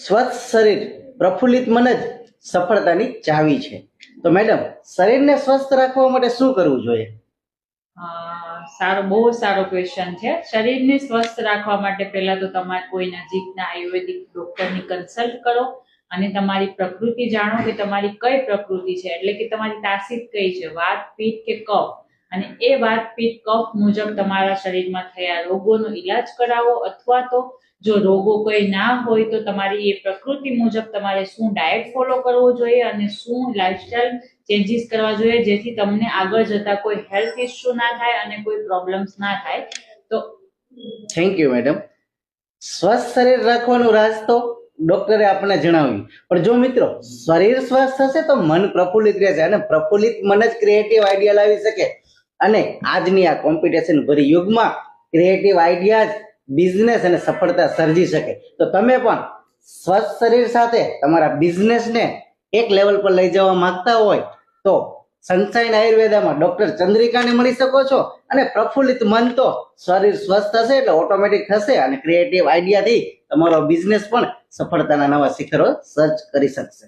સ્વસ્થ શરીર પ્રફુલ્લિત મન જ સફળતાની ચાવી છે. તો મેડમ, શરીરને સ્વસ્થ રાખવા માટે શું કરવું જોઈએ? બહુ સારો ક્વેશ્ચન છે. શરીરને સ્વસ્થ રાખવા માટે પહેલા તો તમારે કોઈ નજીકના આયુર્વેદિક ડોક્ટરની કન્સલ્ટ કરો અને તમારી પ્રકૃતિ જાણો કે તમારી કઈ પ્રકૃતિ છે, એટલે કે તમારી તાસીર કઈ છે, વાત, પિત્ત કે કફ, અને એ વાત, પિત્ત, કફ મુજબ તમારા શરીરમાં થયા રોગોનો ઈલાજ કરાવો. અથવા તો જો રોગો કોઈ ના હોય તો તમારી એ પ્રકૃતિ મુજબ તમારે શું ડાયટ ફોલો કરવો જોઈએ અને શું લાઈફસ્ટાઈલ ચેન્જીસ કરવા જોઈએ, જેથી તમને આગળ જતા કોઈ હેલ્થ ઇશ્યુ ના થાય અને કોઈ પ્રોબ્લેમ્સ ના થાય. તો થેન્ક યુ મેડમ. સ્વસ્થ શરીર રાખવાનું રાજ તો ડોક્ટરે આપણને જણાવ્યું, પણ જો મિત્રો શરીર સ્વસ્થ હશે તો મન પ્રફુલ્લિત રહેશે, અને પ્રફુલ્લિત મન જ ક્રિએટિવ આઈડિયા લાવી શકે. અને આજની આ કોમ્પિટિશન ભરી યુગમાં ક્રિએટિવ આઈડિયા જ બિઝનેસ અને સફળતા સર્જી શકે. તો તમે પણ સ્વસ્થ શરીર સાથે તમારા બિઝનેસને એક લેવલ પર લઈ જવા માંગતા હોય તો સનશાઇન આયુર્વેદામાં ડોક્ટર ચંદ્રિકાને મળી શકો છો. અને પ્રફુલ્લિત મન તો શરીર સ્વસ્થ હશે એટલે ઓટોમેટિક થશે, અને ક્રિએટિવ આઈડિયાથી તમારો બિઝનેસ પણ સફળતાના નવા શિખરો સર્ચ કરી શકશે.